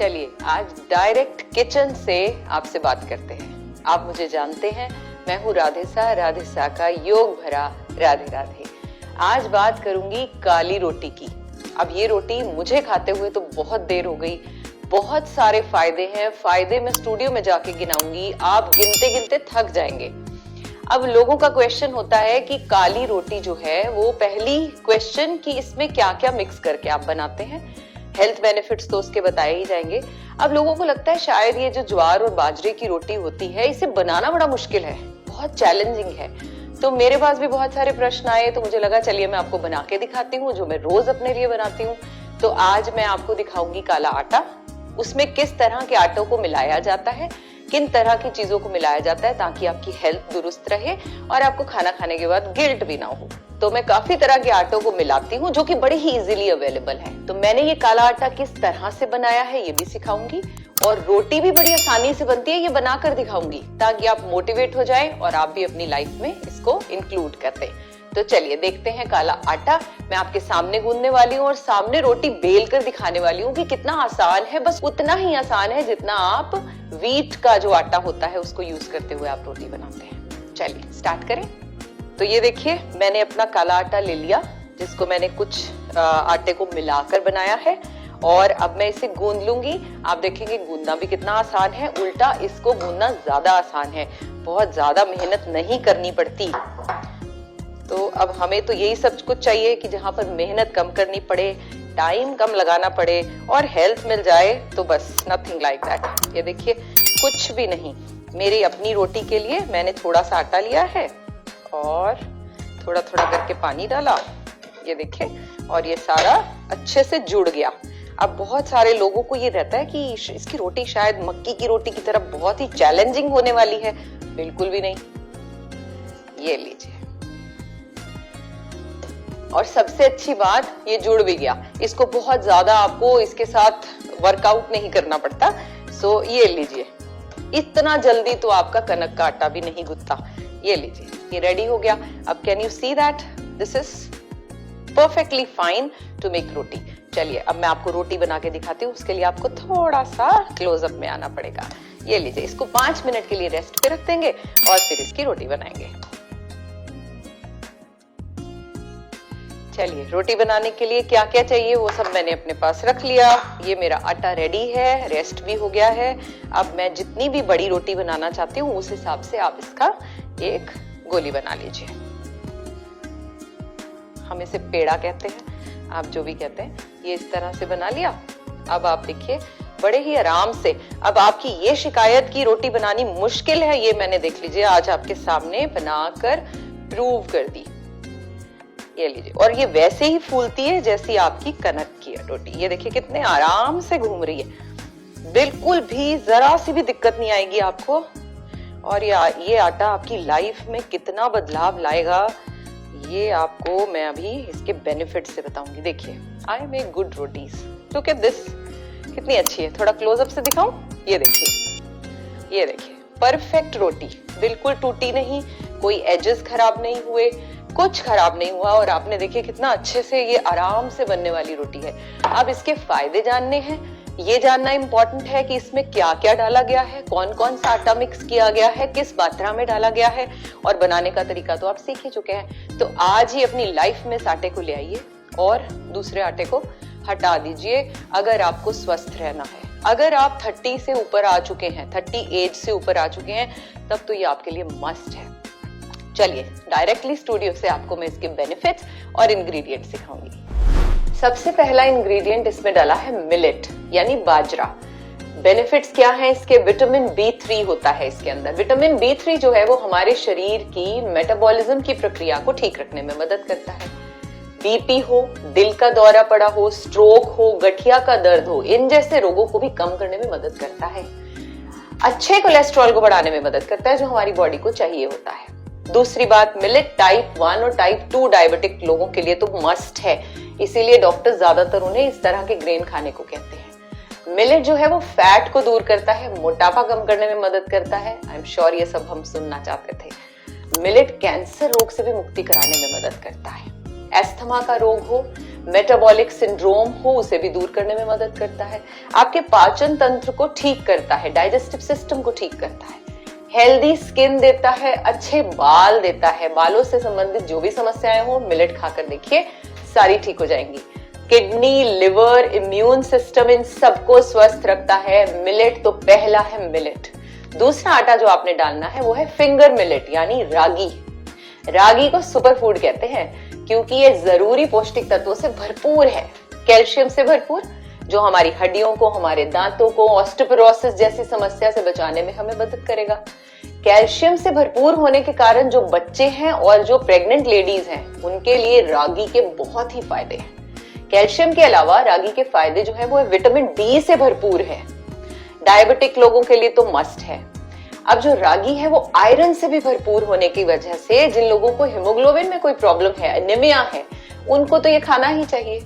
चलिए आज direct kitchen से आपसे बात करते हैं। आप मुझे जानते हैं, मैं हूँ राधेसा का योग भरा राधे राधे। आज बात करूंगी काली रोटी की। अब ये रोटी मुझे खाते हुए तो बहुत देर हो गई। बहुत सारे फायदे हैं, फायदे मैं स्टूडियो में जाके गिनाऊंगी, आप गिनते गिनते थक जाएंगे। अब लोगों का क्वेश्चन होता है कि काली रोटी जो है वो, पहली क्वेश्चन कि इसमें क्या क्या मिक्स करके आप बनाते हैं। हेल्थ बेनिफिट्स तो उसके बताए ही जाएंगे। अब लोगों को लगता है शायद ये जो ज्वार और बाजरे की रोटी होती है इसे बनाना बड़ा मुश्किल है, बहुत चैलेंजिंग है। तो मेरे पास भी बहुत सारे प्रश्न आए, तो मुझे लगा चलिए मैं आपको बना के दिखाती हूँ, जो मैं रोज अपने लिए बनाती हूँ। तो आज मैं आपको दिखाऊंगी काला आटा, उसमें किस तरह के आटों को मिलाया जाता है, किन तरह की चीजों को मिलाया जाता है ताकि आपकी हेल्थ दुरुस्त रहे और आपको खाना खाने के बाद गिल्ट भी ना हो। तो मैं काफी तरह के आटों को मिलाती हूँ जो कि बड़े ही इजीली अवेलेबल है। तो मैंने ये काला आटा किस तरह से बनाया है ये भी सिखाऊंगी, और रोटी भी बड़ी आसानी से बनती है, ये बनाकर दिखाऊंगी ताकि आप मोटिवेट हो जाएं और आप भी अपनी लाइफ में इसको इंक्लूड कर दें। तो चलिए देखते हैं काला आटा। मैं आपके सामने गूंदने वाली हूँ और सामने रोटी बेल कर दिखाने वाली हूँ कि कितना आसान है, बस उतना ही आसान है जितना आप व्हीट का जो आटा होता है उसको यूज करते हुए आप रोटी बनाते हैं। चलिए स्टार्ट करें। तो ये देखिए मैंने अपना काला आटा ले लिया, जिसको मैंने कुछ आटे को मिलाकर बनाया है, और अब मैं इसे गूंद लूंगी। आप देखेंगे गूंदना भी कितना आसान है, उल्टा इसको गूंदना ज्यादा आसान है, बहुत ज्यादा मेहनत नहीं करनी पड़ती। तो अब हमें तो यही सब कुछ चाहिए कि जहां पर मेहनत कम करनी पड़े, टाइम कम लगाना पड़े और हेल्थ मिल जाए, तो बस नथिंग लाइक दैट। ये देखिए कुछ भी नहीं। मेरी अपनी रोटी के लिए मैंने थोड़ा सा आटा लिया है और थोड़ा थोड़ा करके पानी डाला, ये देखिए, और ये सारा अच्छे से जुड़ गया। अब बहुत सारे लोगों को ये रहता है कि इसकी रोटी शायद मक्की की रोटी की तरह बहुत ही चैलेंजिंग होने वाली है। बिल्कुल भी नहीं। ये लीजिए, और सबसे अच्छी बात ये जुड़ भी गया। इसको बहुत ज्यादा आपको इसके साथ वर्कआउट नहीं करना पड़ता। सो ये लीजिए, इतना जल्दी तो आपका कनक का आटा भी नहीं गुथता। ये लीजिए, ये रेडी हो गया। अब can you see that this is perfectly fine to make roti. चलिए अब मैं आपको रोटी बना के दिखाती हूँ, उसके लिए आपको थोड़ा सा क्लोजअप में आना पड़ेगा। ये लीजिए, इसको 5 मिनट के लिए रेस्ट पे रख देंगे और फिर इसकी रोटी बनाएंगे। चलिए रोटी बनाने के लिए क्या क्या चाहिए वो सब मैंने अपने पास रख लिया। ये मेरा आटा रेडी है, रेस्ट भी हो गया है। अब मैं जितनी भी बड़ी रोटी बनाना चाहती हूँ उस हिसाब से आप इसका एक गोली बना लीजिए। हम इसे पेड़ा कहते हैं, आप जो भी कहते हैं। ये इस तरह से बना लिया। अब आप देखिए बड़े ही आराम से, अब आपकी ये शिकायत की रोटी बनानी मुश्किल है, ये मैंने देख लीजिए आज आपके सामने बनाकर प्रूव कर दी। ये लीजिए, और ये वैसे ही फूलती है जैसी आपकी कनक की है रोटी। ये देखिए कितने आराम से घूम रही है, बिल्कुल भी जरा सी भी दिक्कत नहीं आएगी आपको। और ये आटा आपकी लाइफ में कितना बदलाव लाएगा ये आपको मैं अभी इसके बेनिफिट से बताऊंगी। देखिए I make good rotis, look at this, कितनी अच्छी है। थोड़ा क्लोजअप से दिखाऊं, ये देखिए, ये देखिए परफेक्ट रोटी, बिल्कुल टूटी नहीं, कोई एजेस खराब नहीं हुए, कुछ खराब नहीं हुआ। और आपने देखिए कितना अच्छे से ये आराम से बनने वाली रोटी है। अब इसके फायदे जानने हैं, ये जानना इंपॉर्टेंट है कि इसमें क्या क्या डाला गया है, कौन कौन सा आटा मिक्स किया गया है, किस मात्रा में डाला गया है, और बनाने का तरीका तो आप सीख ही चुके हैं। तो आज ही अपनी लाइफ में इस आटे को ले आइए और दूसरे आटे को हटा दीजिए अगर आपको स्वस्थ रहना है। अगर आप 30 से ऊपर आ चुके हैं, 30 एज से ऊपर आ चुके हैं, तब तो ये आपके लिए मस्ट है। चलिए डायरेक्टली स्टूडियो से आपको मैं इसके बेनिफिट्स और इंग्रेडिएंट सिखाऊंगी। सबसे पहला इंग्रेडिएंट इसमें डाला है मिलेट, यानी बाजरा। बेनिफिट्स क्या हैं इसके? विटामिन B3 होता है इसके अंदर। विटामिन B3 जो है वो हमारे शरीर की मेटाबॉलिज्म की प्रक्रिया को ठीक रखने में मदद करता है। बीपी हो, दिल का दौरा पड़ा हो, स्ट्रोक हो, गठिया का दर्द हो, इन जैसे रोगों को भी कम करने में मदद करता है। अच्छे कोलेस्ट्रॉल को बढ़ाने में मदद करता है जो हमारी बॉडी को चाहिए होता है। दूसरी बात, मिलेट टाइप 1 और टाइप 2 डायबिटिक लोगों के लिए तो मस्ट है, इसीलिए डॉक्टर ज्यादातर उन्हें इस तरह के ग्रेन खाने को कहते हैं। मिलेट जो है वो फैट को दूर करता है, मोटापा कम करने में मदद करता है। आई एम श्योर ये सब हम सुनना चाहते थे। मिलेट कैंसर रोग से भी मुक्ति कराने में मदद करता है। एस्थमा का रोग हो, मेटाबॉलिक सिंड्रोम हो उसे भी दूर करने में मदद करता है, आपके पाचन तंत्र को ठीक करता है, डाइजेस्टिव सिस्टम को ठीक करता है, हेल्दी स्किन देता है, अच्छे बाल देता है। बालों से संबंधित जो भी समस्याएं हो मिलेट खाकर देखिए, सारी ठीक हो जाएंगी। किडनी, लिवर, इम्यून सिस्टम, इन सबको स्वस्थ रखता है मिलेट। तो पहला है मिलेट। दूसरा आटा जो आपने डालना है वो है फिंगर मिलेट यानी रागी। रागी को सुपर फूड कहते हैं क्योंकि ये जरूरी पौष्टिक तत्वों से भरपूर है, कैल्शियम से भरपूर, जो हमारी हड्डियों को, हमारे दांतों को ऑस्टियोपोरोसिस जैसी समस्या से बचाने में हमें मदद करेगा। कैल्शियम से भरपूर होने के कारण जो बच्चे हैं और जो प्रेग्नेंट लेडीज हैं उनके लिए रागी के बहुत ही फायदे हैं। कैल्शियम के अलावा रागी के फायदे जो है वो विटामिन डी से भरपूर है, डायबिटिक लोगों के लिए तो मस्ट है। अब जो रागी है वो आयरन से भी भरपूर होने की वजह से जिन लोगों को हीमोग्लोबिन में कोई प्रॉब्लम है, एनीमिया है, उनको तो ये खाना ही चाहिए।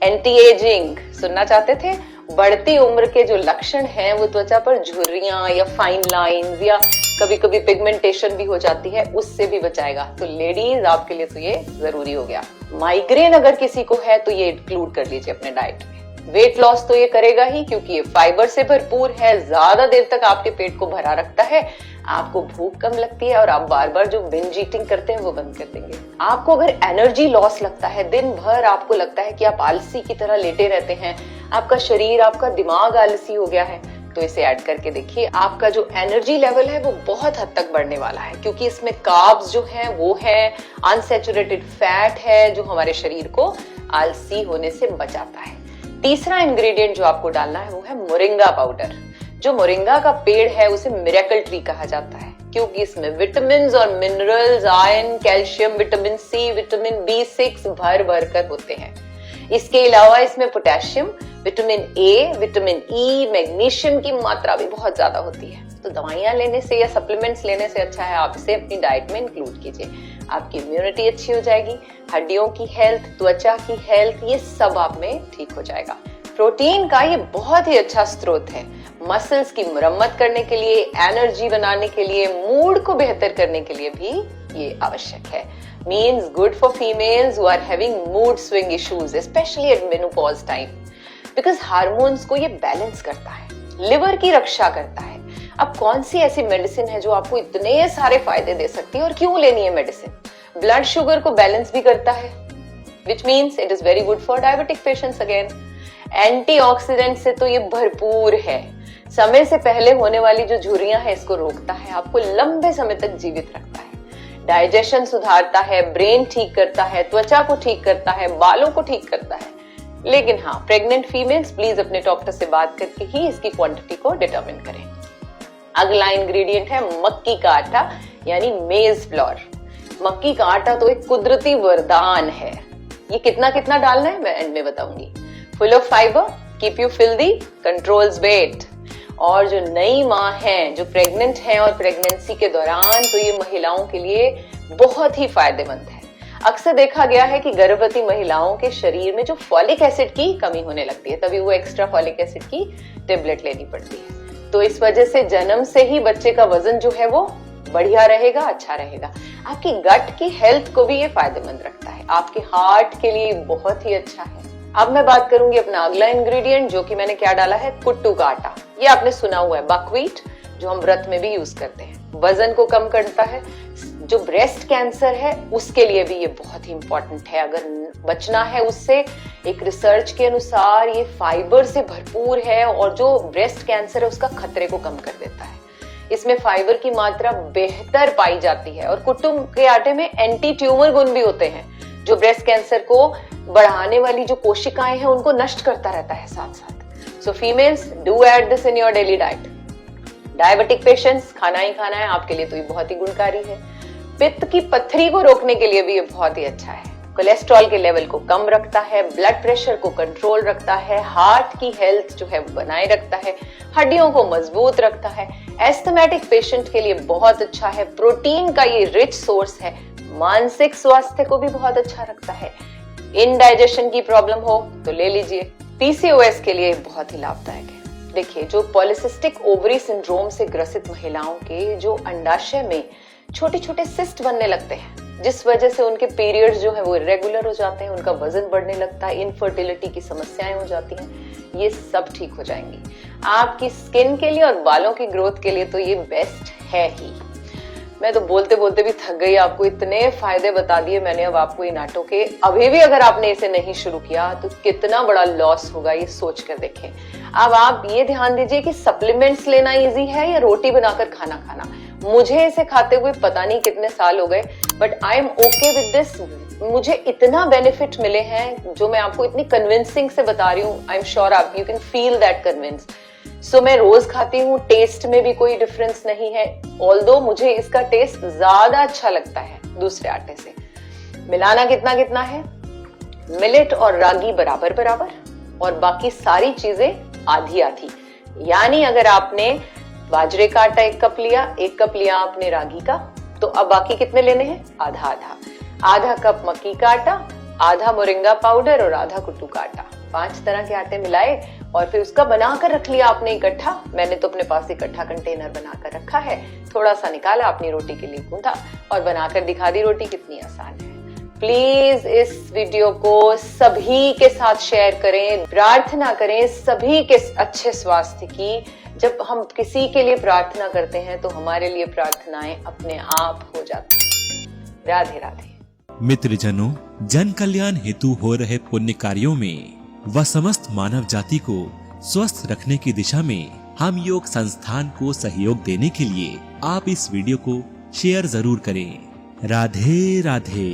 एंटी एजिंग सुनना चाहते थे? बढ़ती उम्र के जो लक्षण हैं वो त्वचा पर झुर्रियां या फाइन लाइंस या कभी कभी पिगमेंटेशन भी हो जाती है, उससे भी बचाएगा। तो लेडीज आपके लिए तो ये जरूरी हो गया। माइग्रेन अगर किसी को है तो ये इंक्लूड कर लीजिए अपने डाइट में। वेट लॉस तो ये करेगा ही क्योंकि ये फाइबर से भरपूर है, ज्यादा देर तक आपके पेट को भरा रखता है, आपको भूख कम लगती है और आप बार बार जो बिंज ईटिंग करते हैं वो बंद कर देंगे। आपको अगर एनर्जी लॉस लगता है, दिन भर आपको लगता है कि आप आलसी की तरह लेटे रहते हैं, आपका शरीर, आपका दिमाग आलसी हो गया है, तो इसे ऐड करके देखिए, आपका जो एनर्जी लेवल है वो बहुत हद तक बढ़ने वाला है क्योंकि इसमें कार्ब्स जो है वो है, अनसैचुरेटेड फैट है जो हमारे शरीर को आलसी होने से बचाता है। तीसरा इंग्रेडिएंट जो आपको डालना है वो है मोरिंगा पाउडर। जो मोरिंगा का पेड़ है उसे मिरेकल ट्री कहा जाता है क्योंकि इसमें विटामिन और minerals, iron, calcium, vitamin C, vitamin B6 भर भर कर होते हैं। इसके अलावा इसमें potassium, vitamin A, vitamin E, magnesium की मात्रा भी बहुत ज्यादा होती है। तो दवाइयां लेने से या सप्लीमेंट्स लेने से अच्छा है आप इसे अपनी डाइट में इंक्लूड कीजिए। आपकी इम्यूनिटी अच्छी हो जाएगी, हड्डियों की हेल्थ, त्वचा की हेल्थ, ये सब आप में ठीक हो जाएगा। प्रोटीन का ये बहुत ही अच्छा स्रोत है, मसल्स की मरम्मत करने के लिए, एनर्जी बनाने के लिए, मूड को बेहतर करने के लिए भी ये आवश्यक है। Means good for females who are having mood swing issues, specially at menopause time, because hormones को ये बैलेंस करता है, लिवर की रक्षा करता है। अब कौन सी ऐसी मेडिसिन है जो आपको इतने सारे फायदे दे सकती है और क्यों लेनी है मेडिसिन? ब्लड शुगर को बैलेंस भी करता है, which means it is very good for diabetic patients again. Antioxidant से तो ये भरपूर है, समय से पहले होने वाली जो झुर्रियां हैं इसको रोकता है, आपको लंबे समय तक जीवित रखता है, डाइजेशन सुधारता है, ब्रेन ठीक करता है, त्वचा को ठीक करता है, बालों को ठीक करता है। लेकिन हाँ, प्रेग्नेंट फीमेल्स प्लीज अपने डॉक्टर से बात करके ही इसकी क्वांटिटी को डिटरमिन करें। अगला इंग्रेडिएंट है मक्की का आटा यानी मेज फ्लोर। मक्की का आटा तो एक कुदरती वरदान है। ये कितना कितना डालना है मैं एंड में बताऊंगी। Full of fibre, keep you filthy, controls weight. और जो नई माँ है, जो प्रेग्नेंट है और प्रेगनेंसी के दौरान, तो ये महिलाओं के लिए बहुत ही फायदेमंद है। अक्सर देखा गया है कि गर्भवती महिलाओं के शरीर में जो फॉलिक एसिड की कमी होने लगती है, तभी वो एक्स्ट्रा फॉलिक एसिड की टेबलेट लेनी पड़ती है। तो इस वजह से जन्म से ही बच्चे का वजन जो है वो बढ़िया रहेगा, अच्छा रहेगा। आपकी गट की हेल्थ को भी ये फायदेमंद रखता है, आपके हार्ट के लिए बहुत ही अच्छा है। अब मैं बात करूंगी अपना अगला इंग्रेडिएंट, जो कि मैंने क्या डाला है, कुट्टू का आटा। ये आपने सुना हुआ है, बकव्हीट, जो हम व्रत में भी यूज करते हैं, वजन को कम करता है। जो ब्रेस्ट कैंसर है उसके लिए भी ये बहुत ही इंपॉर्टेंट है, अगर बचना है उससे। एक रिसर्च के अनुसार ये फाइबर से भरपूर है और जो ब्रेस्ट कैंसर है उसका खतरे को कम कर देता है। इसमें फाइबर की मात्रा बेहतर पाई जाती है और कुट्टू के आटे में एंटी ट्यूमर गुण भी होते हैं, जो ब्रेस्ट कैंसर को बढ़ाने वाली जो कोशिकाएं हैं उनको नष्ट करता रहता है साथ साथ। So females, do add this in your daily diet. Diabetic patients, खाना ही खाना है आपके लिए तो ये बहुत ही गुणकारी है। पित्त की पथरी को रोकने के लिए भी ये बहुत ही अच्छा है। कोलेस्ट्रॉल के लेवल को कम रखता है, ब्लड प्रेशर को कंट्रोल रखता है, हार्ट की हेल्थ जो है बनाए रखता है, हड्डियों को मजबूत रखता है। एस्थमेटिक पेशेंट के लिए बहुत अच्छा है। प्रोटीन का ये रिच सोर्स है, मानसिक स्वास्थ्य को भी बहुत अच्छा रखता है। इनडाइजेशन की प्रॉब्लम हो तो ले लीजिए। पीसीओएस के लिए बहुत ही लाभदायक है। देखिए, जो पॉलिसिस्टिक ओवरी सिंड्रोम से ग्रसित महिलाओं के जो अंडाशय में छोटे छोटे सिस्ट बनने लगते हैं, जिस वजह से उनके पीरियड्स जो है वो इरेगुलर हो जाते हैं, उनका वजन बढ़ने लगता है, इनफर्टिलिटी की समस्याएं हो जाती हैं, ये सब ठीक हो जाएंगी। आपकी स्किन के लिए और बालों की ग्रोथ के लिए तो ये बेस्ट है ही। मैं तो बोलते बोलते भी थक गई, आपको इतने फायदे बता दिए मैंने अब आपको इन आटों के। अभी भी अगर आपने इसे नहीं शुरू किया तो कितना बड़ा लॉस होगा, ये सोच कर देखें। अब आप ये ध्यान दीजिए कि सप्लीमेंट्स लेना इजी है या रोटी बनाकर खाना खाना। मुझे इसे खाते हुए पता नहीं कितने साल हो गए, but I am okay with this. मुझे इतना बेनिफिट मिले हैं जो मैं आपको इतनी कन्विंसिंग से बता रही हूँ। आई एम श्योर आप you can feel that convince. So मैं रोज खाती हूँ, टेस्ट में भी कोई डिफरेंस नहीं है, ऑल्दो मुझे इसका टेस्ट ज्यादा अच्छा लगता है दूसरे आटे से। मिलाना कितना कितना है, मिलेट और रागी बराबर बराबर और बाकी सारी चीजें आधी आधी। यानी अगर आपने बाजरे का आटा 1 कप लिया, 1 कप लिया आपने रागी का, तो अब बाकी कितने लेने हैं, आधा आधा। आधा कप मक्की का आटा, आधा मोरिंगा पाउडर और आधा कुट्टू का आटा। 5 तरह के आटे मिलाए और फिर उसका बनाकर रख लिया आपने इकट्ठा। मैंने तो अपने पास इकट्ठा कंटेनर बनाकर रखा है, थोड़ा सा निकाला, अपनी रोटी के लिए गूंथा और बनाकर दिखा दी। रोटी कितनी आसान है। प्लीज इस वीडियो को सभी के साथ शेयर करें, प्रार्थना करें सभी के अच्छे स्वास्थ्य की। जब हम किसी के लिए प्रार्थना करते हैं तो हमारे लिए प्रार्थनाएं अपने आप हो जाती हैं। राधे राधे। मित्रजनों, जन कल्याण हेतु हो रहे पुण्य कार्यों में व समस्त मानव जाति को स्वस्थ रखने की दिशा में हम योग संस्थान को सहयोग देने के लिए आप इस वीडियो को शेयर जरूर करें। राधे राधे।